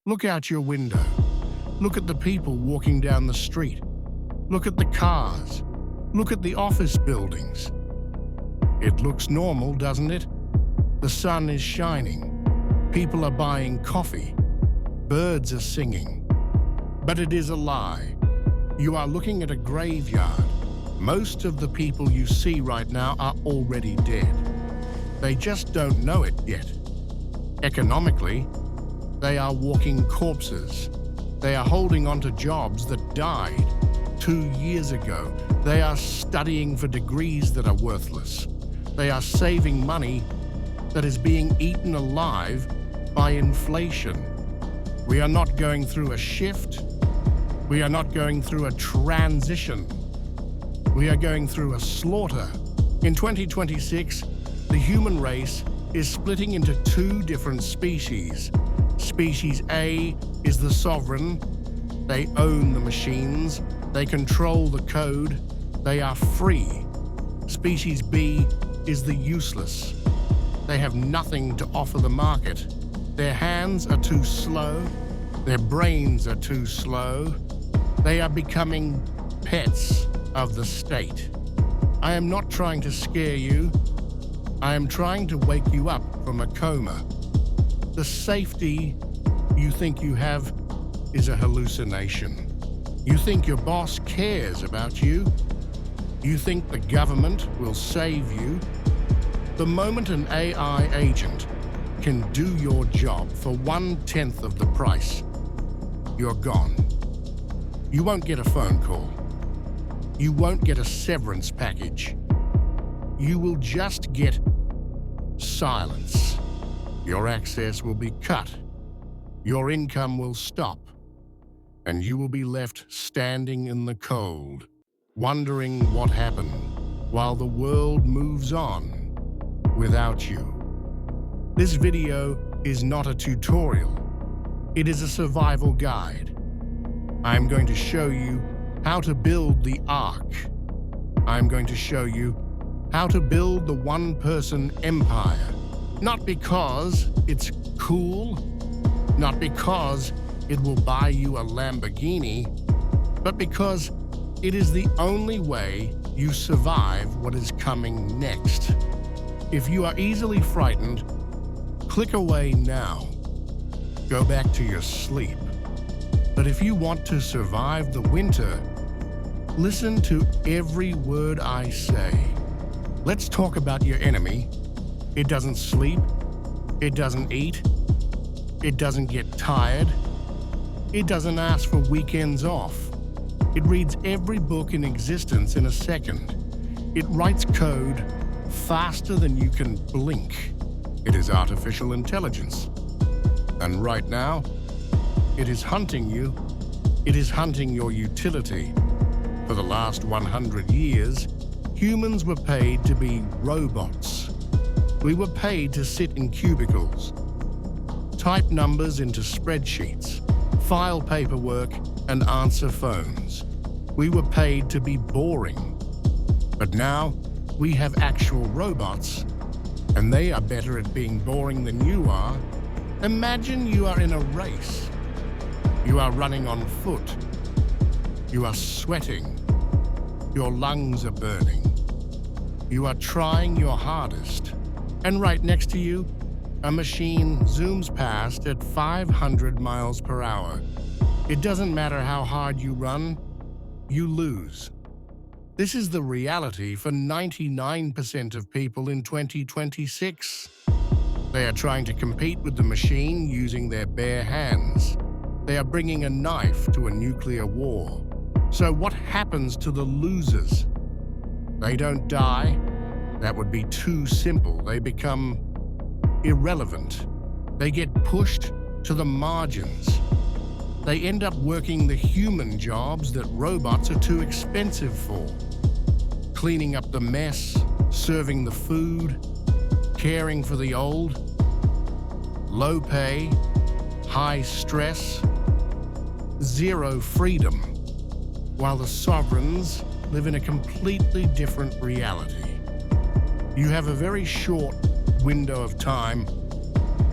Look out your window. Look at the people walking down the street. Look at the cars. Look at the office buildings. It looks normal, doesn't it? The sun is shining. People are buying coffee. Birds are singing. But it is a lie. You are looking at a graveyard. Most of the people you see right now are already dead. They just don't know it yet. Economically, they are walking corpses. They are holding on to jobs that died 2 years ago. They are studying for degrees that are worthless. They are saving money that is being eaten alive by inflation. We are not going through a shift. We are not going through a transition. We are going through a slaughter. In 2026, the human race is splitting into 2 different species. Species A is the sovereign. They own the machines. They control the code. They are free. Species B is the useless. They have nothing to offer the market. Their hands are too slow. Their brains are too slow. They are becoming pets of the state. I am not trying to scare you. I am trying to wake you up from a coma. The safety you think you have is a hallucination. You think your boss cares about you. You think the government will save you. The moment an AI agent can do your job for 1/10 of the price, you're gone. You won't get a phone call. You won't get a severance package. You will just get silence. Your access will be cut. Your income will stop. And you will be left standing in the cold, wondering what happened while the world moves on without you. This video is not a tutorial. It is a survival guide. I'm going to show you how to build the Ark. I'm going to show you how to build the one-person empire. Not because it's cool, not because it will buy you a Lamborghini, but because it is the only way you survive what is coming next. If you are easily frightened, click away now. Go back to your sleep. But if you want to survive the winter, listen to every word I say. Let's talk about your enemy. It doesn't sleep. It doesn't eat. It doesn't get tired. It doesn't ask for weekends off. It reads every book in existence in a second. It writes code faster than you can blink. It is artificial intelligence. And right now, it is hunting you. It is hunting your utility. For the last 100 years, humans were paid to be robots. We were paid to sit in cubicles, type numbers into spreadsheets, file paperwork, and answer phones. We were paid to be boring. But now, we have actual robots, and they are better at being boring than you are. Imagine you are in a race. You are running on foot. You are sweating. Your lungs are burning. You are trying your hardest. And right next to you, a machine zooms past at 500 miles per hour. It doesn't matter how hard you run, you lose. This is the reality for 99% of people in 2026. They are trying to compete with the machine using their bare hands. They are bringing a knife to a nuclear war. So what happens to the losers? They don't die. That would be too simple. They become irrelevant. They get pushed to the margins. They end up working the human jobs that robots are too expensive for. Cleaning up the mess, serving the food, caring for the old. Low pay, high stress, zero freedom, while the sovereigns live in a completely different reality. You have a very short window of time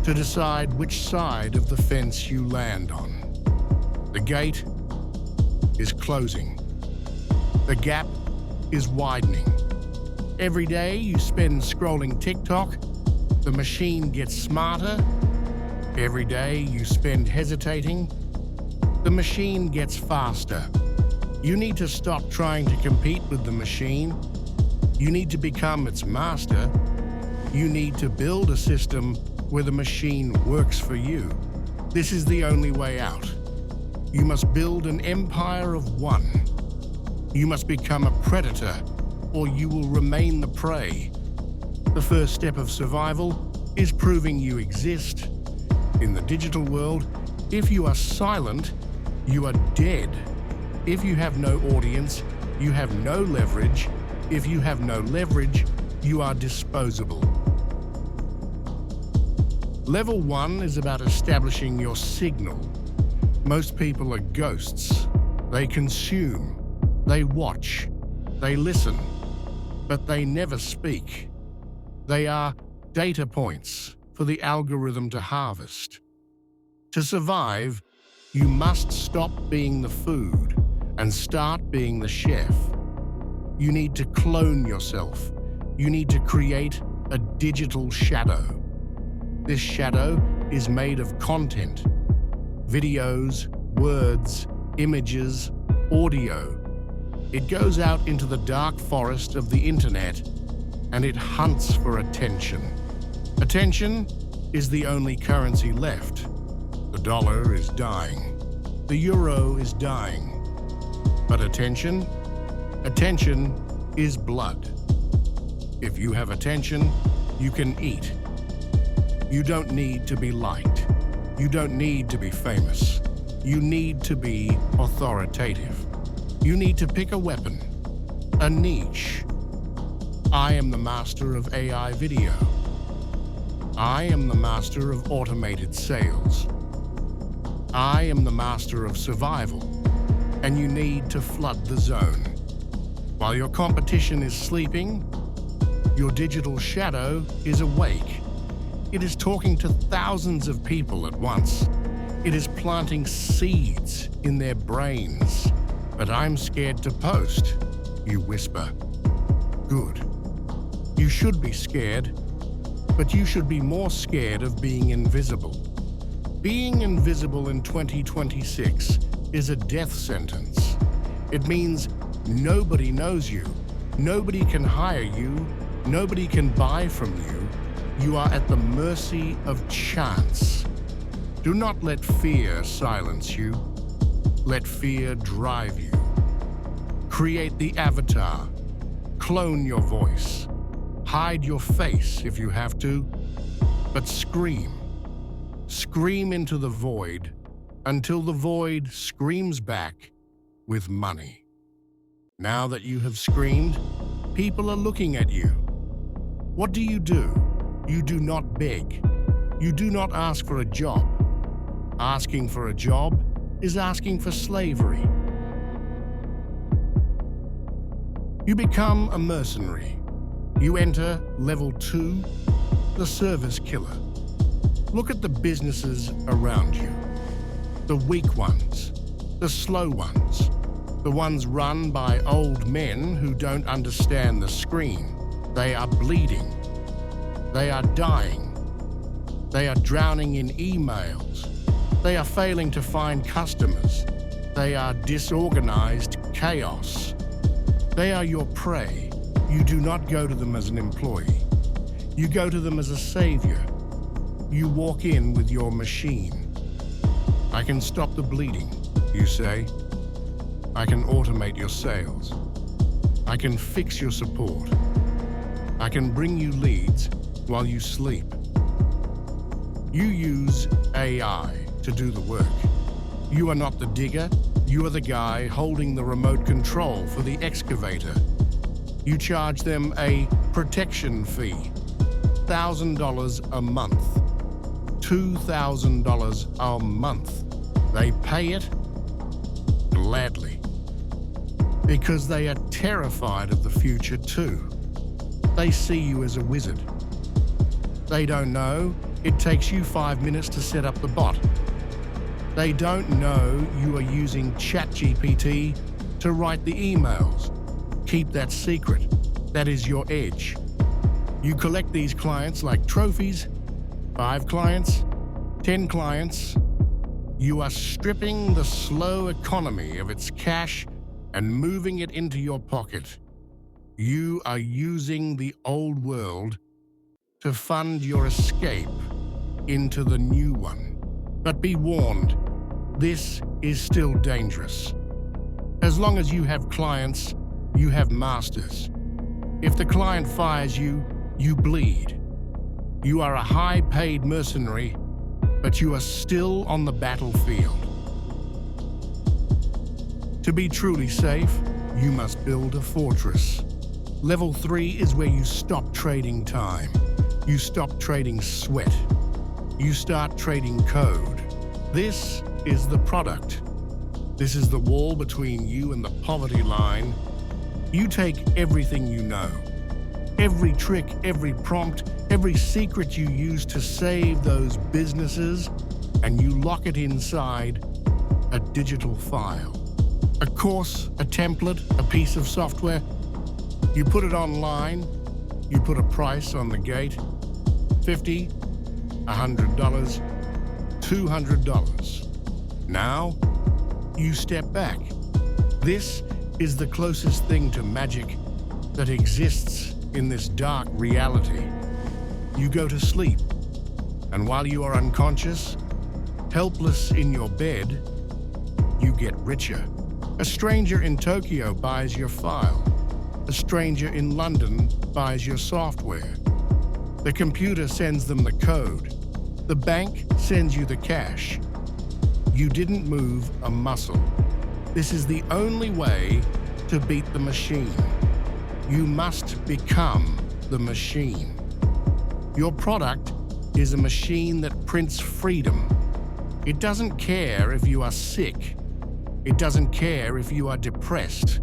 to decide which side of the fence you land on. The gate is closing. The gap is widening. Every day you spend scrolling TikTok, the machine gets smarter. Every day you spend hesitating, the machine gets faster. You need to stop trying to compete with the machine. You need to become its master. You need to build a system where the machine works for you. This is the only way out. You must build an empire of one. You must become a predator, or you will remain the prey. The first step of survival is proving you exist. In the digital world, if you are silent, you are dead. If you have no audience, you have no leverage. If you have no leverage, you are disposable. Level 1 is about establishing your signal. Most people are ghosts. They consume, they watch, they listen, but they never speak. They are data points for the algorithm to harvest. To survive, you must stop being the food and start being the chef. You need to clone yourself. You need to create a digital shadow. This shadow is made of content, videos, words, images, audio. It goes out into the dark forest of the internet and it hunts for attention. Attention is the only currency left. The dollar is dying. The euro is dying. But attention is blood. If you have attention, you can eat. You don't need to be liked. You don't need to be famous. You need to be authoritative. You need to pick a weapon, a niche. I am the master of AI video. I am the master of automated sales. I am the master of survival, and you need to flood the zone. While your competition is sleeping, your digital shadow is awake. It is talking to thousands of people at once. It is planting seeds in their brains. But I'm scared to post, you whisper. Good. You should be scared, but you should be more scared of being invisible. Being invisible in 2026 is a death sentence. It means nobody knows you, nobody can hire you, nobody can buy from you. You are at the mercy of chance. Do not let fear silence you. Let fear drive you. Create the avatar. Clone your voice. Hide your face if you have to, but scream. Scream into the void until the void screams back with money. Now that you have screamed, people are looking at you. What do? You do not beg. You do not ask for a job. Asking for a job is asking for slavery. You become a mercenary. You enter level 2, the service killer. Look at the businesses around you. The weak ones, the slow ones, the ones run by old men who don't understand the screen. They are bleeding. They are dying. They are drowning in emails. They are failing to find customers. They are disorganized chaos. They are your prey. You do not go to them as an employee. You go to them as a savior. You walk in with your machine. I can stop the bleeding, you say. I can automate your sales. I can fix your support. I can bring you leads while you sleep. You use AI to do the work. You are not the digger. You are the guy holding the remote control for the excavator. You charge them a protection fee, $1,000 a month, $2,000 a month. They pay it gladly because they are terrified of the future too. They see you as a wizard. They don't know It takes you 5 minutes to set up the bot. They don't know you are using ChatGPT to write the emails. Keep that secret. That is your edge. You collect these clients like trophies. 5 clients, 10 clients. You are stripping the slow economy of its cash and moving it into your pocket. You are using the old world to fund your escape into the new one. But be warned, this is still dangerous. As long as you have clients, you have masters. If the client fires you, you bleed. You are a high-paid mercenary, but you are still on the battlefield. To be truly safe, you must build a fortress. Level 3 is where you stop trading time. You stop trading sweat. You start trading code. This is the product. This is the wall between you and the poverty line. You take everything you know, every trick, every prompt, every secret you use to save those businesses, and you lock it inside a digital file. A course, a template, a piece of software. You put it online, you put a price on the gate, $50, $100, $200. Now, you step back. This is the closest thing to magic that exists in this dark reality. You go to sleep, and while you are unconscious, helpless in your bed, you get richer. A stranger in Tokyo buys your file. A stranger in London buys your software. The computer sends them the code. The bank sends you the cash. You didn't move a muscle. This is the only way to beat the machine. You must become the machine. Your product is a machine that prints freedom. It doesn't care if you are sick. It doesn't care if you are depressed.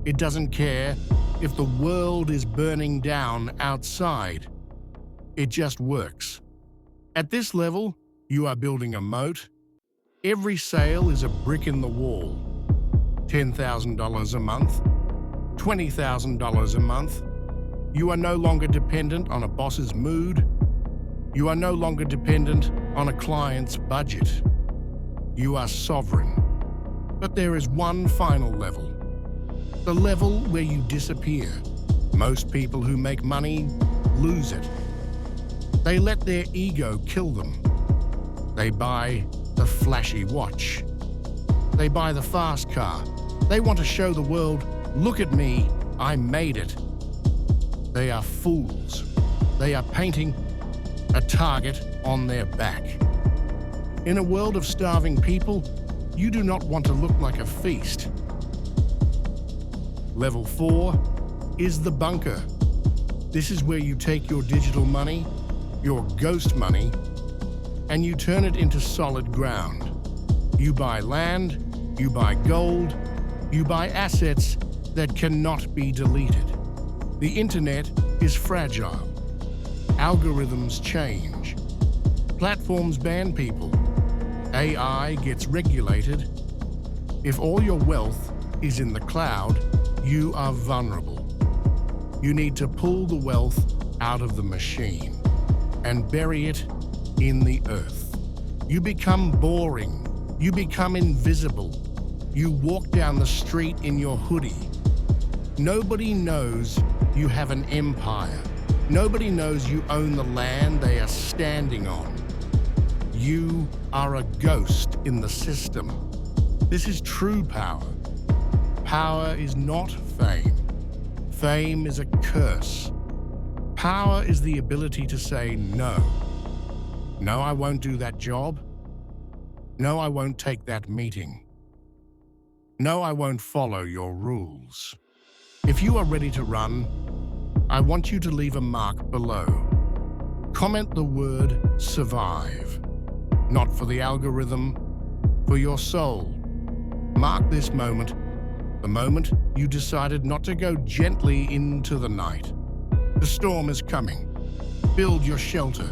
It doesn't care if the world is burning down outside. It just works. At this level, you are building a moat. Every sale is a brick in the wall. $10,000 a month, $20,000 a month. You are no longer dependent on a boss's mood. You are no longer dependent on a client's budget. You are sovereign. But there is one final level. The level where you disappear. Most people who make money lose it. They let their ego kill them. They buy the flashy watch. They buy the fast car. They want to show the world, look at me, I made it. They are fools. They are painting a target on their back. In a world of starving people, you do not want to look like a feast. Level 4 is the bunker. This is where you take your digital money, your ghost money, and you turn it into solid ground. You buy land, you buy gold, you buy assets that cannot be deleted. The internet is fragile. Algorithms change. Platforms ban people. AI gets regulated. If all your wealth is in the cloud, you are vulnerable. You need to pull the wealth out of the machine and bury it in the earth. You become boring. You become invisible. You walk down the street in your hoodie. Nobody knows you have an empire. Nobody knows you own the land they are standing on. You are a ghost in the system. This is true power. Power is not fame. Fame is a curse. Power is the ability to say no. No, I won't do that job. No, I won't take that meeting. No, I won't follow your rules. If you are ready to run, I want you to leave a mark below. Comment the word survive. Not for the algorithm, for your soul. Mark this moment, the moment you decided not to go gently into the night. The storm is coming. Build your shelter.